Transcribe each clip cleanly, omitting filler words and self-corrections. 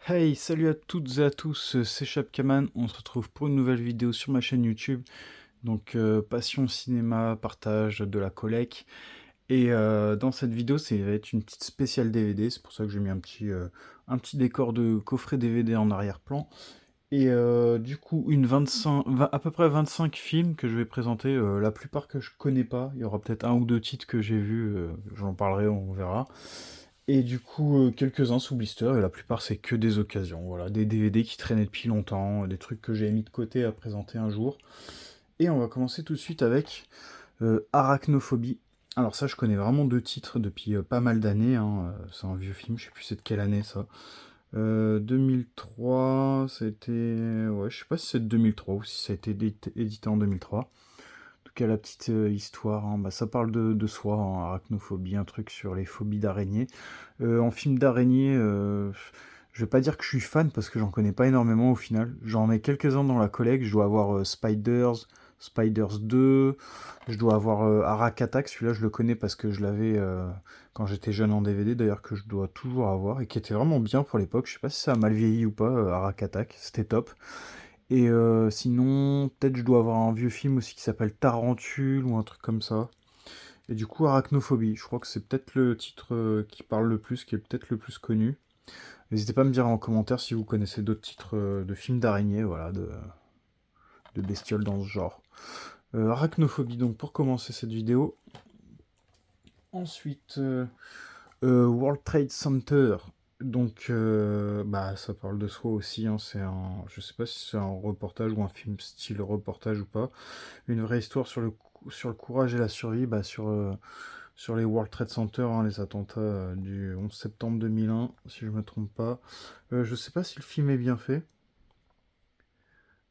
Hey, salut à toutes et à tous, c'est Chapkaman, on se retrouve pour une nouvelle vidéo sur ma chaîne YouTube. Donc passion cinéma, partage de la collecte. Et dans cette vidéo, ça va être une petite spéciale DVD, c'est pour ça que j'ai mis un petit décor de coffret DVD en arrière-plan. Et du coup, à peu près 25 films que je vais présenter, la plupart que je connais pas. Il y aura peut-être un ou deux titres que j'ai vus, j'en parlerai, on verra. Et du coup, quelques-uns sous blister, et la plupart c'est que des occasions. Voilà, des DVD qui traînaient depuis longtemps, des trucs que j'ai mis de côté à présenter un jour. Et on va commencer tout de suite avec Arachnophobie. Alors ça, je connais vraiment deux titres depuis pas mal d'années, hein. C'est un vieux film, je sais plus c'est de quelle année ça. 2003, ça a été... Ouais, je sais pas si c'est de 2003 ou si ça a été édité en 2003. En tout cas, la petite histoire, hein, bah, ça parle de soi, hein, arachnophobie, un truc sur les phobies d'araignées. En film d'araignée, je vais pas dire que je suis fan parce que j'en connais pas énormément au final. J'en ai quelques-uns dans la collecte. Je dois avoir Spiders 2. Je dois avoir Arak Attack. Celui-là, je le connais parce que je l'avais quand j'étais jeune en DVD, d'ailleurs, que je dois toujours avoir et qui était vraiment bien pour l'époque. Je sais pas si ça a mal vieilli ou pas, Arak Attack. C'était top. Et sinon, peut-être je dois avoir un vieux film aussi qui s'appelle Tarentule ou un truc comme ça. Et du coup, Arachnophobie, je crois que c'est peut-être le titre qui parle le plus, qui est peut-être le plus connu. N'hésitez pas à me dire en commentaire si vous connaissez d'autres titres de films d'araignées, voilà, de bestioles dans ce genre. Arachnophobie, donc pour commencer cette vidéo. Ensuite, World Trade Center. Donc, bah, ça parle de soi aussi, hein, je sais pas si c'est un reportage ou un film style reportage ou pas. Une vraie histoire sur le courage et la survie, bah, sur les World Trade Center, hein, les attentats du 11 septembre 2001, si je me trompe pas. Je sais pas si le film est bien fait.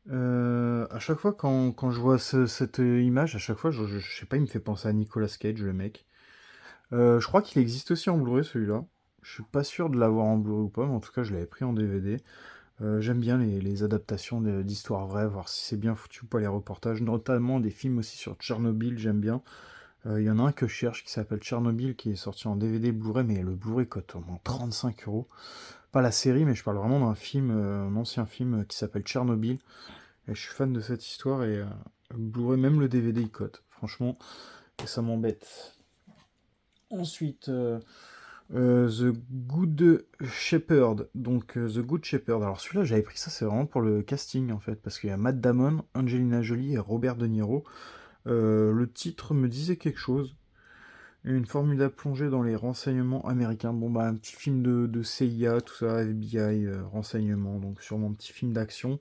À chaque fois quand je vois cette image, à chaque fois, je sais pas, il me fait penser à Nicolas Cage, le mec. Je crois qu'il existe aussi en Blu-ray celui-là. Je suis pas sûr de l'avoir en Blu-ray ou pas, mais en tout cas, je l'avais pris en DVD. J'aime bien les adaptations d'histoires vraies, voir si c'est bien foutu ou pas les reportages, notamment des films aussi sur Tchernobyl, j'aime bien. Il y en a un que je cherche qui s'appelle Tchernobyl, qui est sorti en DVD Blu-ray, mais le Blu-ray coûte au moins 35 €. Pas la série, mais je parle vraiment d'un film, un ancien film qui s'appelle Tchernobyl. Et je suis fan de cette histoire et le Blu-ray, même le DVD, il cote. Franchement, et ça m'embête. Ensuite, The Good Shepherd. Donc, The Good Shepherd. Alors, celui-là, j'avais pris ça, c'est vraiment pour le casting, en fait, parce qu'il y a Matt Damon, Angelina Jolie et Robert De Niro. Le titre me disait quelque chose. Une formidable plongée dans les renseignements américains. Bon, bah, un petit film de CIA, tout ça, FBI, renseignements, donc sûrement un petit film d'action.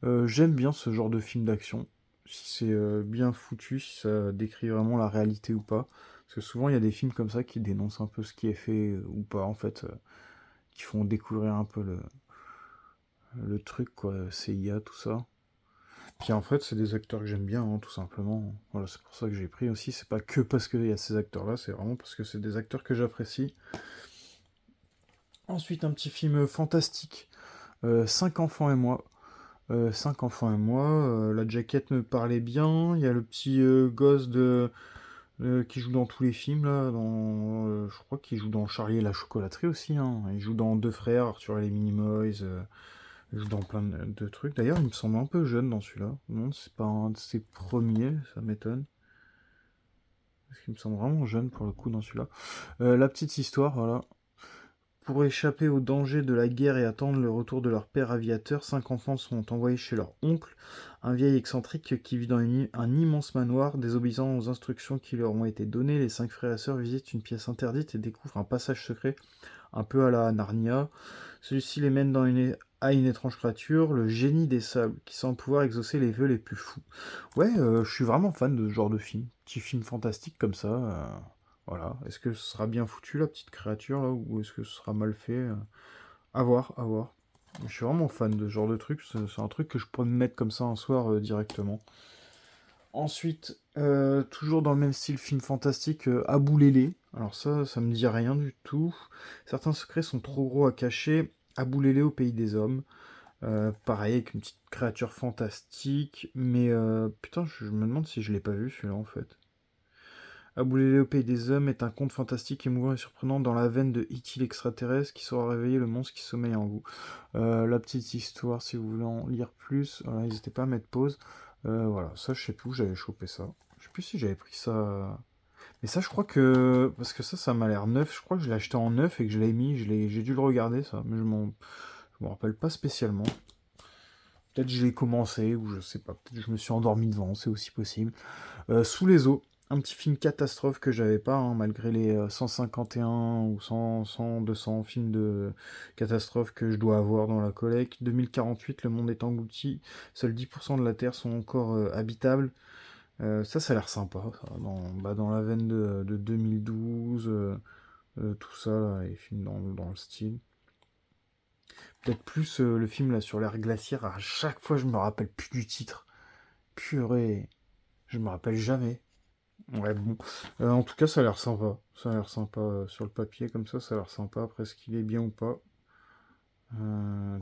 J'aime bien ce genre de film d'action. Si c'est bien foutu, si ça décrit vraiment la réalité ou pas. Parce que souvent, il y a des films comme ça qui dénoncent un peu ce qui est fait ou pas, en fait, qui font découvrir un peu le truc, quoi, CIA, tout ça. Puis en fait, c'est des acteurs que j'aime bien, hein, tout simplement. Voilà, c'est pour ça que j'ai pris aussi. C'est pas que parce qu'il y a ces acteurs-là, c'est vraiment parce que c'est des acteurs que j'apprécie. Ensuite, un petit film fantastique, 5 enfants et moi. 5 enfants et moi, la jaquette me parlait bien. Il y a le petit gosse qui joue dans tous les films, là. Je crois qu'il joue dans Charlie et la chocolaterie aussi, hein. Il joue dans Deux frères, Arthur et les Minimoys. Il joue dans plein de trucs. D'ailleurs, il me semble un peu jeune dans celui-là. Non, c'est pas un de ses premiers, ça m'étonne. Parce qu'il me semble vraiment jeune pour le coup dans celui-là. La petite histoire, voilà. Pour échapper aux dangers de la guerre et attendre le retour de leur père aviateur, 5 enfants sont envoyés chez leur oncle, un vieil excentrique qui vit dans un immense manoir. Désobéissant aux instructions qui leur ont été données, les 5 frères et sœurs visitent une pièce interdite et découvrent un passage secret, un peu à la Narnia. Celui-ci les mène à une étrange créature, le génie des sables, qui semble pouvoir exaucer les vœux les plus fous. Ouais, je suis vraiment fan de ce genre de film. Petit film fantastique comme ça. Voilà. Est-ce que ce sera bien foutu, la petite créature, là, ou est-ce que ce sera mal fait À voir, à voir. Je suis vraiment fan de ce genre de truc. C'est un truc que je pourrais me mettre comme ça un soir directement. Ensuite, toujours dans le même style film fantastique, Aboulélé. Alors ça me dit rien du tout. Certains secrets sont trop gros à cacher. Aboulélé au pays des hommes. Pareil, avec une petite créature fantastique. Mais putain, je me demande si je l'ai pas vu celui-là en fait. Aboulé au pays des hommes est un conte fantastique, émouvant et surprenant dans la veine de E.T. l'extraterrestre qui saura réveiller le monstre qui sommeille en vous. La petite histoire, si vous voulez en lire plus, voilà, n'hésitez pas à mettre pause. Voilà, ça je sais plus où j'avais chopé ça. Je sais plus si j'avais pris ça. Mais ça, je crois que. Parce que ça m'a l'air neuf. Je crois que je l'ai acheté en neuf et que je l'ai mis. J'ai dû le regarder, ça. Mais je m'en rappelle pas spécialement. Peut-être que je l'ai commencé, ou je sais pas. Peut-être que je me suis endormi devant, c'est aussi possible. Sous les eaux. Un petit film catastrophe que j'avais pas, hein, malgré les 151 ou 100, 100, 200 films de catastrophe que je dois avoir dans la collecte. 2048, le monde est englouti. Seuls 10% de la Terre sont encore habitables. Ça a l'air sympa, ça, dans la veine de 2012, tout ça, là, les films dans le style. Peut-être plus le film là sur l'ère glaciaire, à chaque fois je me rappelle plus du titre. Purée, je me rappelle jamais. Ouais, bon. En tout cas, ça a l'air sympa. Ça a l'air sympa sur le papier, comme ça a l'air sympa. Après, est-ce qu'il est bien ou pas?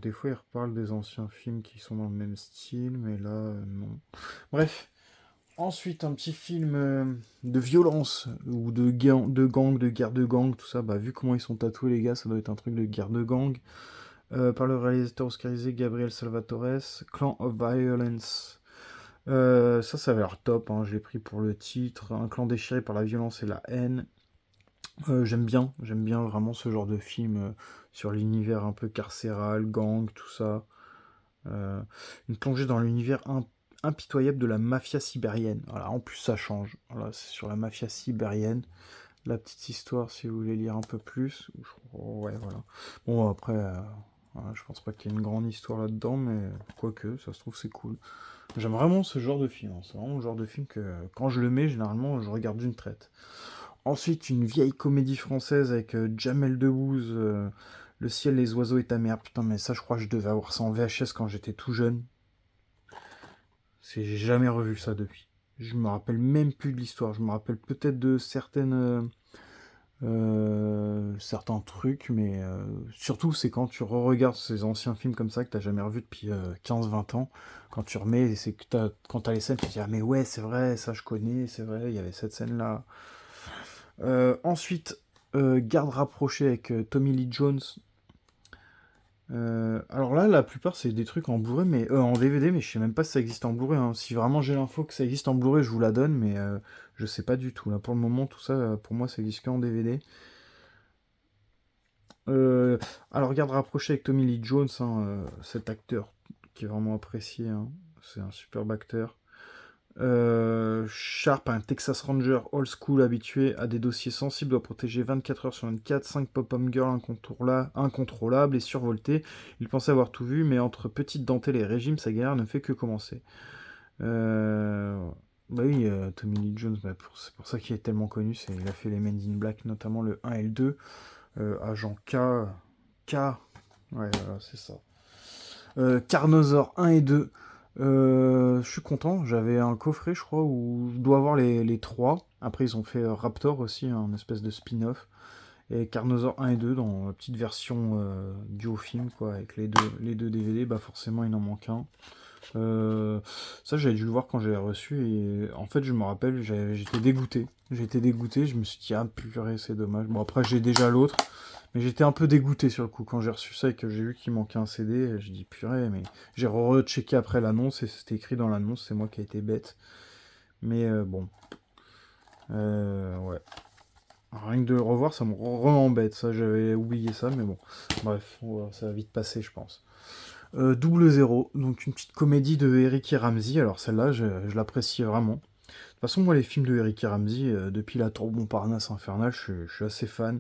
Des fois, il reparle des anciens films qui sont dans le même style, mais là, non. Bref. Ensuite, un petit film de violence ou de guerre de gang, tout ça. Bah, vu comment ils sont tatoués, les gars, ça doit être un truc de guerre de gang. Par le réalisateur oscarisé Gabriel Salvatores, Clan of Violence. Ça avait l'air top, hein, je l'ai pris pour le titre. Un clan déchiré par la violence et la haine. J'aime bien vraiment ce genre de film sur l'univers un peu carcéral, gang, tout ça. Euh, une plongée dans l'univers impitoyable de la mafia sibérienne. Voilà, en plus ça change. Voilà, c'est sur la mafia sibérienne. La petite histoire, si vous voulez lire un peu plus. Ouais, voilà. Bon, après, voilà, je pense pas qu'il y ait une grande histoire là-dedans, mais quoique, ça se trouve, c'est cool. J'aime vraiment ce genre de film, hein. C'est vraiment le genre de film que, quand je le mets, généralement, je regarde d'une traite. Ensuite, une vieille comédie française avec Jamel Debbouze, Le ciel, les oiseaux et ta mère. Putain, mais ça, je crois que je devais avoir ça en VHS quand j'étais tout jeune. J'ai jamais revu ça depuis. Je me rappelle même plus de l'histoire. Je me rappelle peut-être de certains trucs, mais surtout c'est quand tu re-regardes ces anciens films comme ça que t'as jamais revu depuis 15-20 ans, quand tu remets, c'est que quand t'as les scènes, tu te dis ah mais ouais c'est vrai, ça je connais, c'est vrai, il y avait cette scène-là. Ensuite, Garde rapprochée avec Tommy Lee Jones. Alors là, la plupart c'est des trucs en Blu-ray, mais en DVD, mais je sais même pas si ça existe en Blu-ray, hein. Si vraiment j'ai l'info que ça existe en Blu-ray, je vous la donne, mais je sais pas du tout. Là, pour le moment, tout ça, pour moi, ça existe qu'en DVD. Euh, alors, Garde rapproché avec Tommy Lee Jones, hein, cet acteur qui est vraiment apprécié, hein. C'est un superbe acteur. Sharp, un Texas Ranger old school habitué à des dossiers sensibles, doit protéger 24 heures sur 24, 5 pop-up girls incontrôlables et survoltées. Il pensait avoir tout vu, mais entre petite dentelle et régime, sa guerre ne fait que commencer. Euh, Bah oui, Tommy Lee Jones, bah, c'est pour ça qu'il est tellement connu. Il a fait les Men in Black, notamment le 1 et le 2. Agent K. K. Ouais, voilà, c'est ça. Carnosaur 1 et 2. Je suis content, j'avais un coffret, je crois, où je dois avoir les 3. Après, ils ont fait Raptor aussi, un espèce de spin-off. Et Carnosaur 1 et 2 dans la petite version duo film, quoi, avec les deux DVD, bah forcément, il en manque un. Euh, Ça, j'avais dû le voir quand je l'ai reçu, et en fait, je me rappelle, j'étais dégoûté. J'étais dégoûté, je me suis dit, ah purée, c'est dommage. Bon, après, j'ai déjà l'autre. Mais j'étais un peu dégoûté sur le coup quand j'ai reçu ça et que j'ai vu qu'il manquait un CD. J'ai dit purée, mais j'ai rechecké après l'annonce et c'était écrit dans l'annonce, c'est moi qui ai été bête. Mais bon, ouais. Rien que de le revoir, ça me re-embête. Ça, j'avais oublié ça, mais bon. Bref, ça va vite passer, je pense. Double Zéro, donc une petite comédie de Eric et Ramsey. Alors celle-là, je l'apprécie vraiment. De toute façon, moi, les films de Eric et Ramsey, depuis La Tour Montparnasse Infernale, je suis assez fan.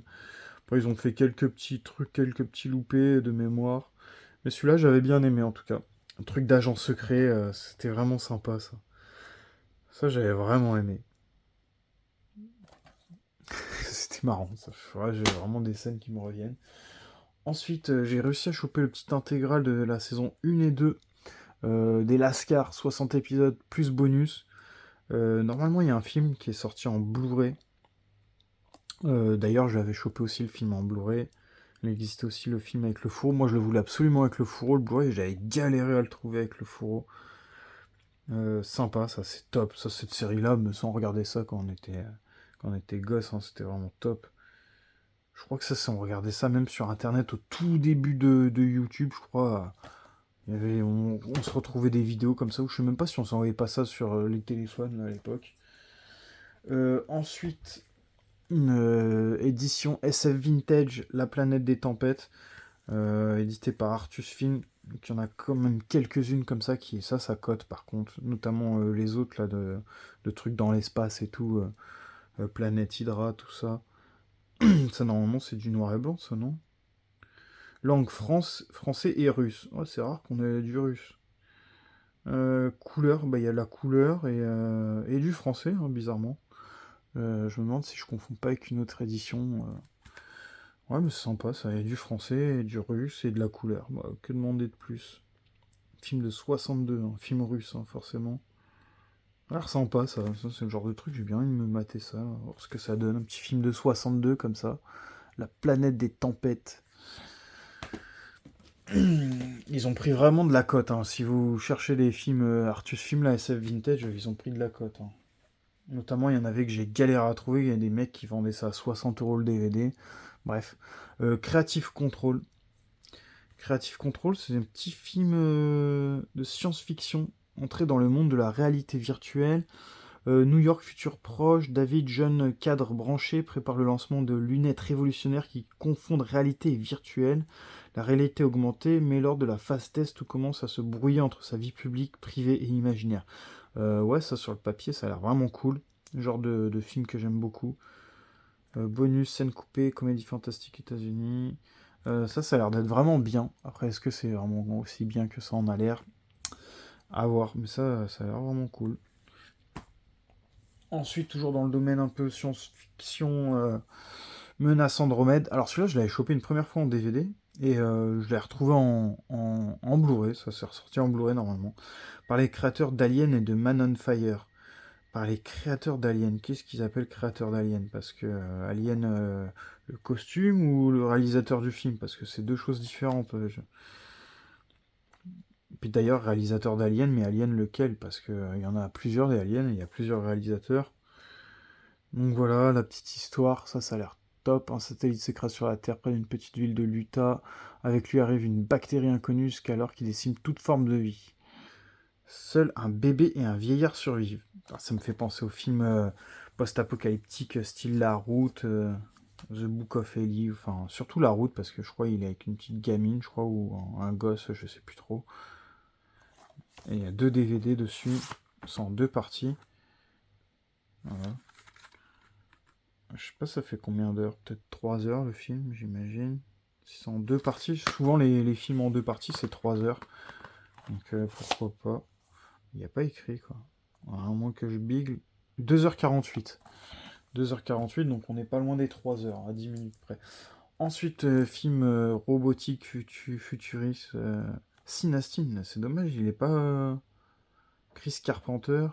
Après, ils ont fait quelques petits trucs, quelques petits loupés de mémoire. Mais celui-là, j'avais bien aimé en tout cas. Un truc d'agent secret, c'était vraiment sympa ça. Ça, j'avais vraiment aimé. C'était marrant, ça. Ouais, j'ai vraiment des scènes qui me reviennent. Ensuite, j'ai réussi à choper le petit intégral de la saison 1 et 2 des Lascars, 60 épisodes plus bonus. Normalement, il y a un film qui est sorti en Blu-ray. D'ailleurs, j'avais chopé aussi le film en Blu-ray. Il existait aussi le film avec le fourreau. Moi, je le voulais absolument avec le fourreau, le Blu-ray, et j'avais galéré à le trouver avec le fourreau. Sympa, ça, c'est top. Ça, cette série-là, sans regarder ça quand quand on était gosse, hein, c'était vraiment top. Je crois que ça, on regardait ça même sur internet au tout début de YouTube, je crois. On se retrouvait des vidéos comme ça, ou je sais même pas si on s'envoyait pas ça sur les téléphones à l'époque. Ensuite, une édition SF Vintage, La planète des tempêtes, édité par Artus Film. Donc il y en a quand même quelques-unes comme ça qui, ça cote par contre, notamment les autres là de trucs dans l'espace et tout, Planète Hydra, tout ça. Ça normalement c'est du noir et blanc, ça non? Langue français et russe. Ouais, c'est rare qu'on ait du russe. Couleur, bah il y a la couleur et du français, hein, bizarrement. Je me demande si je confonds pas avec une autre édition. Ouais, mais c'est sympa, ça. Il y a du français, et du russe et de la couleur. Bah, que demander de plus? Film de 62, hein, film russe, hein, forcément. Alors sympa, ça c'est le genre de truc, j'ai bien envie de me mater ça, voir ce que ça donne. Un petit film de 62 comme ça. La planète des tempêtes. Ils ont pris vraiment de la cote, hein. Si vous cherchez les films Artus Film, la SF Vintage, ils ont pris de la cote, hein. Notamment, il y en avait que j'ai galéré à trouver. Il y a des mecs qui vendaient ça à 60 € le DVD. Bref. Creative Control. Creative Control, c'est un petit film de science-fiction. Entré dans le monde de la réalité virtuelle. New York, futur proche. David, jeune cadre branché, prépare le lancement de lunettes révolutionnaires qui confondent réalité et virtuelle. La réalité augmentée, mais lors de la phase test, tout commence à se brouiller entre sa vie publique, privée et imaginaire. Ouais, ça sur le papier, ça a l'air vraiment cool. Le genre de film que j'aime beaucoup. Bonus, scène coupée, comédie fantastique États-Unis. Ça a l'air d'être vraiment bien. Après, est-ce que c'est vraiment aussi bien que ça en a l'air? À voir, mais ça a l'air vraiment cool. Ensuite, toujours dans le domaine un peu science-fiction, Menace Andromède. Alors celui-là, je l'avais chopé une première fois en DVD, et je l'ai retrouvé en Blu-ray, ça s'est ressorti en Blu-ray normalement, par les créateurs d'Alien et de Man on Fire. Par les créateurs d'Alien. Qu'est-ce qu'ils appellent créateurs d'Alien? Parce que Alien, le costume ou le réalisateur du film? Parce que c'est deux choses différentes. Puis d'ailleurs, réalisateur d'Alien, mais Alien lequel? Parce qu'il y en a plusieurs des Aliens, et il y a plusieurs réalisateurs. Donc voilà, la petite histoire, ça a l'air top. Un satellite s'écrase sur la Terre près d'une petite ville de l'Utah. Avec lui arrive une bactérie inconnue jusqu'alors qui décime toute forme de vie. Seul un bébé et un vieillard survivent. Alors, ça me fait penser au film post-apocalyptique style La Route, The Book of Eli, enfin surtout La Route parce que je crois qu'il est avec une petite gamine, je crois, ou un gosse, je sais plus trop. Et il y a 2 DVD dessus, c'est en 2 parties. Voilà. Je sais pas ça fait combien d'heures, peut-être 3 heures le film, j'imagine. Si c'est en 2 parties, souvent les films en 2 parties c'est 3 heures. Donc pourquoi pas. Il n'y a pas écrit quoi. À moins que je bigle. 2h48. 2h48, donc on n'est pas loin des 3 heures, à 10 minutes près. Ensuite, film robotique futuriste, Synastine. C'est dommage, il n'est pas Chris Carpenter.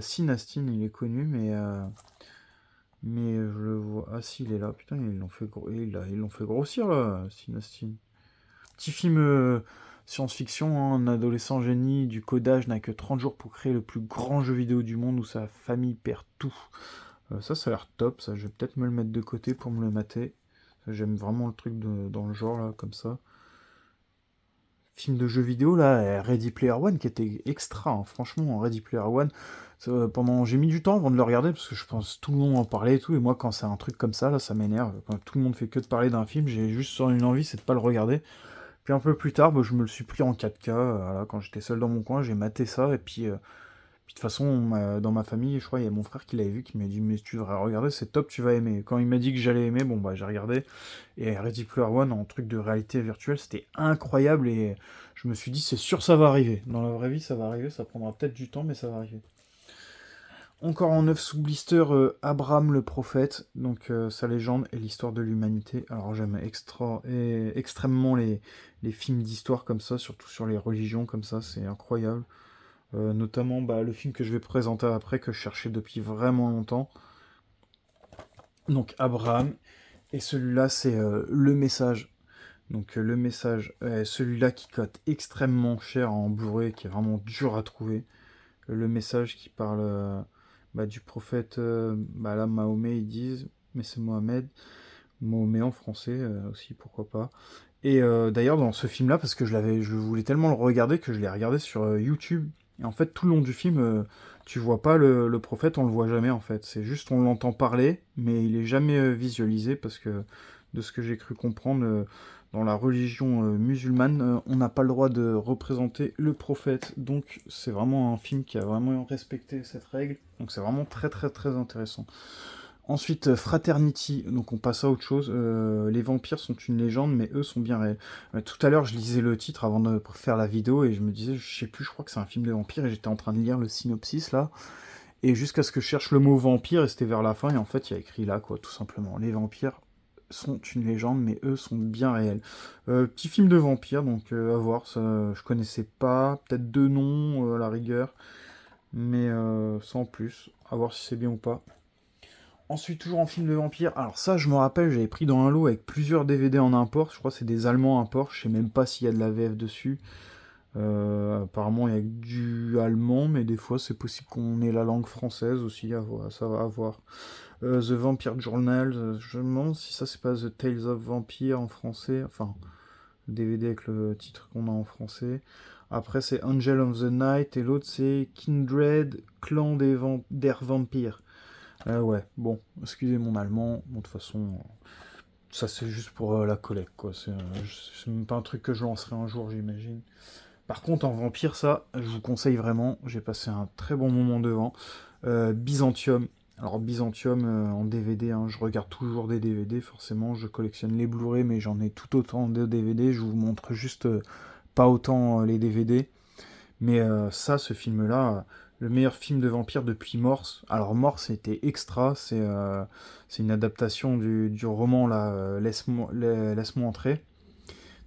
Synastine, il est connu, mais je le vois. Ah si, il est là. Putain, ils l'ont fait grossir là, Synastine. Petit film science-fiction, hein, un adolescent génie du codage n'a que 30 jours pour créer le plus grand jeu vidéo du monde où sa famille perd tout. Ça a l'air top, ça. Je vais peut-être me le mettre de côté pour me le mater. J'aime vraiment le truc dans le genre, là, comme ça. Film de jeu vidéo, là, Ready Player One, qui était extra, hein. Franchement, Ready Player One, j'ai mis du temps avant de le regarder, parce que je pense tout le monde en parlait et tout, et moi, quand c'est un truc comme ça, là, ça m'énerve. Quand tout le monde fait que de parler d'un film, j'ai juste une envie, c'est de pas le regarder. Puis un peu plus tard, bah, je me le suis pris en 4K, voilà, quand j'étais seul dans mon coin, j'ai maté ça, et puis de toute façon, dans ma famille, je crois, il y a mon frère qui l'avait vu, qui m'a dit, mais tu devrais regarder, c'est top, tu vas aimer. Quand il m'a dit que j'allais aimer, bon bah j'ai regardé. Et Ready Player One en truc de réalité virtuelle, c'était incroyable, et je me suis dit, c'est sûr, ça va arriver. Dans la vraie vie, ça va arriver, ça prendra peut-être du temps, mais ça va arriver. Encore en neuf sous blister, Abraham le prophète, donc sa légende et l'histoire de l'humanité. Alors j'aime extrêmement les films d'histoire comme ça, surtout sur les religions comme ça, c'est incroyable. Notamment bah, le film que je vais présenter après, que je cherchais depuis vraiment longtemps. Donc Abraham. Et celui-là, c'est Le Message. Donc Le Message, celui-là qui cote extrêmement cher en Blu-ray, qui est vraiment dur à trouver. Le Message qui parle du prophète, là, Mahomet, ils disent, mais c'est Mohamed. Mahomet en français aussi, pourquoi pas. Et d'ailleurs, dans ce film-là, parce que je voulais tellement le regarder que je l'ai regardé sur YouTube. Et en fait, tout le long du film, tu vois pas le prophète, on le voit jamais en fait. C'est juste, on l'entend parler, mais il est jamais visualisé parce que, de ce que j'ai cru comprendre, dans la religion musulmane, on n'a pas le droit de représenter le prophète. Donc, c'est vraiment un film qui a vraiment respecté cette règle. Donc, c'est vraiment très très très intéressant. Ensuite, Fraternity, donc on passe à autre chose. Les vampires sont une légende, mais eux sont bien réels. Tout à l'heure, je lisais le titre avant de faire la vidéo et je me disais, je sais plus, je crois que c'est un film de vampires et j'étais en train de lire le synopsis là. Et jusqu'à ce que je cherche le mot vampire et c'était vers la fin et en fait, il y a écrit là, quoi, tout simplement. Les vampires sont une légende, mais eux sont bien réels. Petit film de vampires, donc à voir, ça, je connaissais pas, peut-être deux noms à la rigueur, mais sans plus, à voir si c'est bien ou pas. Ensuite, toujours en film de vampire. Alors ça, je me rappelle, j'avais pris dans un lot avec plusieurs DVD en import. Je crois que c'est des Allemands import. Je sais même pas s'il y a de la VF dessus. Apparemment, il y a que du allemand, mais des fois, c'est possible qu'on ait la langue française aussi. Ça va à voir. The Vampire Journal. Je me demande si ça, c'est pas The Tales of Vampire en français. Enfin, DVD avec le titre qu'on a en français. Après, c'est Angel of the Night. Et l'autre, c'est Kindred, Clan der Vampires. Ouais, bon, excusez mon allemand, bon, de toute façon, ça c'est juste pour la collecte, quoi. C'est même pas un truc que je lancerai un jour, j'imagine. Par contre, en vampire, ça, je vous conseille vraiment, j'ai passé un très bon moment devant. Byzantium. Alors, Byzantium en DVD, hein, je regarde toujours des DVD, forcément, je collectionne les Blu-ray, mais j'en ai tout autant de DVD, je vous montre juste pas autant les DVD. Mais ça, ce film-là, le meilleur film de vampire depuis Morse. Alors Morse, c'était Extra, c'est une adaptation du roman là, Laisse-moi entrer.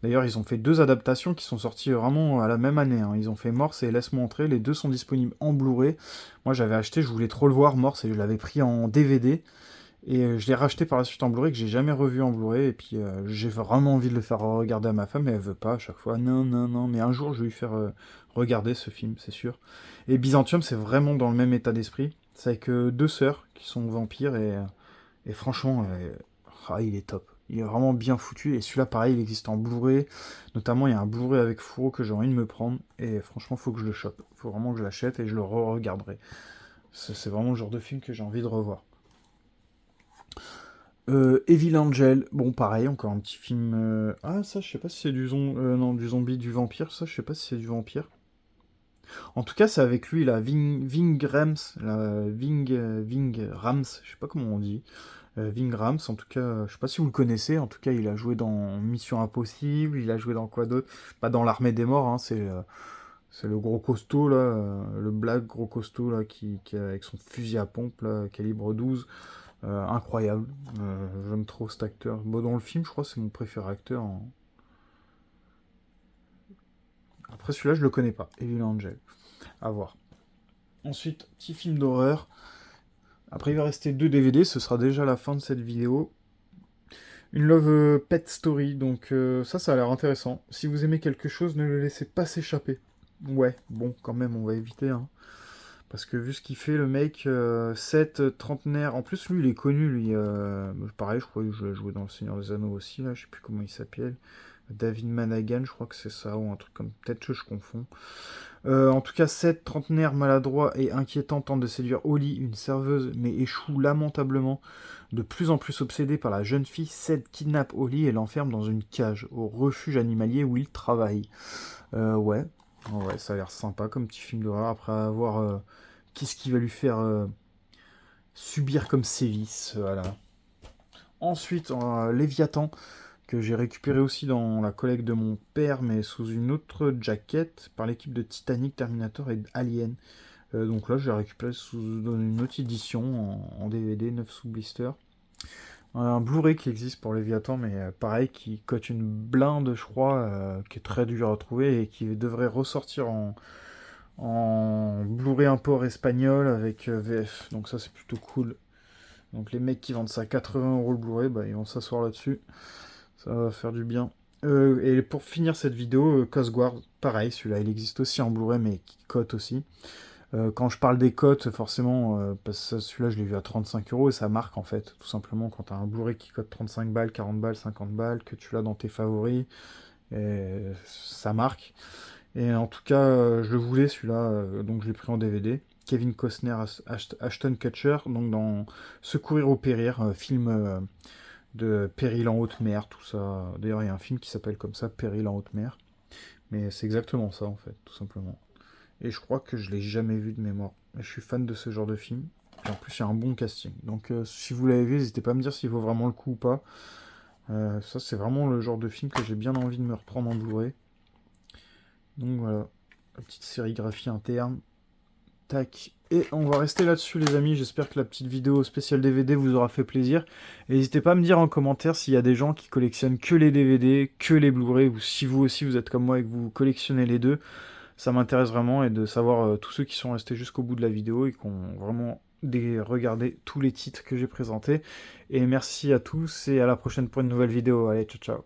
D'ailleurs, ils ont fait deux adaptations qui sont sorties vraiment à la même année, hein. Ils ont fait Morse et Laisse-moi entrer. Les deux sont disponibles en Blu-ray. Moi, j'avais acheté, je voulais trop le voir, Morse, et je l'avais pris en DVD. Et je l'ai racheté par la suite en Blu-ray que j'ai jamais revu en Blu-ray. Et puis j'ai vraiment envie de le faire regarder à ma femme, mais elle veut pas à chaque fois. Non, non, non. Mais un jour, je vais lui faire regarder ce film, c'est sûr. Et Byzantium, c'est vraiment dans le même état d'esprit. C'est avec deux sœurs qui sont vampires et franchement, il est top. Il est vraiment bien foutu. Et celui-là, pareil, il existe en Blu-ray. Notamment, il y a un Blu-ray avec Fourreau que j'ai envie de me prendre. Et franchement, faut que je le chope. Faut vraiment que je l'achète et je le re-regarderai. C'est vraiment le genre de film que j'ai envie de revoir. Evil Angel, bon pareil, encore un petit film. Ah ça, je sais pas si c'est non, du zombie, du vampire. Ça, je sais pas si c'est du vampire. En tout cas, c'est avec lui la Ving Rams, Ving Rams, je sais pas comment on dit. Ving Rams, en tout cas, je sais pas si vous le connaissez. En tout cas, il a joué dans Mission Impossible. Il a joué dans quoi d'autre? Pas dans l'Armée des Morts. Hein, c'est le gros costaud là, le black gros costaud là qui avec son fusil à pompe là, calibre 12. Incroyable. J'aime trop cet acteur. Bon, dans le film, je crois que c'est mon préféré acteur, hein. Après, celui-là, je le connais pas. Evil Angel. À voir. Ensuite, petit film d'horreur. Après, il va rester deux DVD. Ce sera déjà la fin de cette vidéo. Une Love Pet Story. Donc, ça a l'air intéressant. Si vous aimez quelque chose, ne le laissez pas s'échapper. Ouais, bon, quand même, on va éviter, hein. Parce que vu ce qu'il fait, le mec, 7 trentenaire. En plus, lui, il est connu, lui. Pareil, je crois qu'il a joué dans Le Seigneur des Anneaux aussi, là. Je sais plus comment il s'appelle. David Managan, je crois que c'est ça, ou un truc comme. Peut-être que je confonds. En tout cas, 7 trentenaire maladroit et inquiétant tente de séduire Holly, une serveuse, mais échoue lamentablement. De plus en plus obsédé par la jeune fille, Seth kidnappe Holly et l'enferme dans une cage, au refuge animalier où il travaille. Ouais. Ouais, ça a l'air sympa comme petit film d'horreur. Après avoir qu'est-ce qu'il va lui faire subir comme sévices, voilà. Ensuite, Léviathan, que j'ai récupéré aussi dans la collecte de mon père, mais sous une autre jaquette, par l'équipe de Titanic, Terminator et Alien. Donc là, j'ai récupéré dans une autre édition, en DVD, 9 sous blister. Un Blu-ray qui existe pour Léviathan, mais pareil, qui cote une blinde, je crois, qui est très dur à trouver et qui devrait ressortir en Blu-ray import espagnol avec VF. Donc ça, c'est plutôt cool. Donc les mecs qui vendent ça à 80€ le Blu-ray, bah, ils vont s'asseoir là-dessus. Ça va faire du bien. Et pour finir cette vidéo, Cosguard, pareil, celui-là, il existe aussi en Blu-ray, mais qui cote aussi. Quand je parle des cotes, forcément, parce que celui-là, je l'ai vu à 35 euros et ça marque en fait, tout simplement, quand tu as un Blu-ray qui cote 35 balles, 40 balles, 50 balles, que tu l'as dans tes favoris, et ça marque. Et en tout cas, je le voulais celui-là, donc je l'ai pris en DVD. Kevin Costner, Ashton Kutcher, donc dans Secourir ou Périr, film de péril en haute mer, tout ça. D'ailleurs, il y a un film qui s'appelle comme ça, Péril en haute mer. Mais c'est exactement ça, en fait, tout simplement. Et je crois que je l'ai jamais vu de mémoire. Et je suis fan de ce genre de film. Et en plus, il y a un bon casting. Donc, si vous l'avez vu, n'hésitez pas à me dire s'il vaut vraiment le coup ou pas. Ça, c'est vraiment le genre de film que j'ai bien envie de me reprendre en Blu-ray. Donc voilà, la petite sérigraphie interne. Tac. Et on va rester là-dessus, les amis. J'espère que la petite vidéo spéciale DVD vous aura fait plaisir. Et n'hésitez pas à me dire en commentaire s'il y a des gens qui collectionnent que les DVD, que les Blu-ray, ou si vous aussi vous êtes comme moi et que vous collectionnez les deux. Ça m'intéresse vraiment et de savoir tous ceux qui sont restés jusqu'au bout de la vidéo et qui ont vraiment regardé tous les titres que j'ai présentés. Et merci à tous et à la prochaine pour une nouvelle vidéo. Allez, ciao ciao.